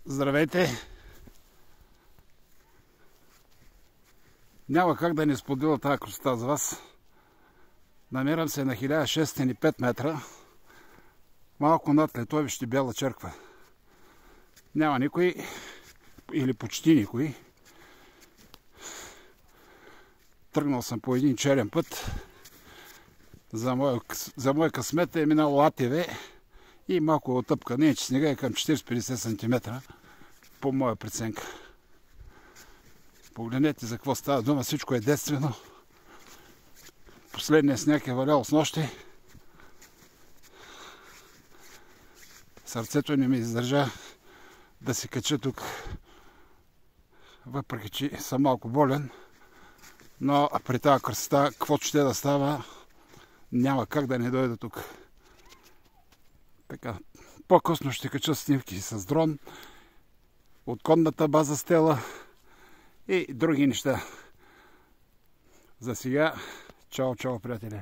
Здравейте! Няма как да не споделя тази красота за вас. Намирам се на 1605 метра, малко над летовище Бяла черква. Няма никой, или почти никой. Тръгнал съм по един черен път. За мой късмет е минало АТВ и малко отъпка. Не, че снега е към 40-50 см по моя преценка. Погледнете за какво става дума. Всичко е действено. Последният сняг е валял снощи. Сърцето не ми издържа да се кача тук, въпреки че съм малко болен. Но при тази красота, каквото ще да става, няма как да не дойда тук. Така, по-късно ще кача снимки с дрон от конната база Стела и други неща. За сега, чао, чао, приятели!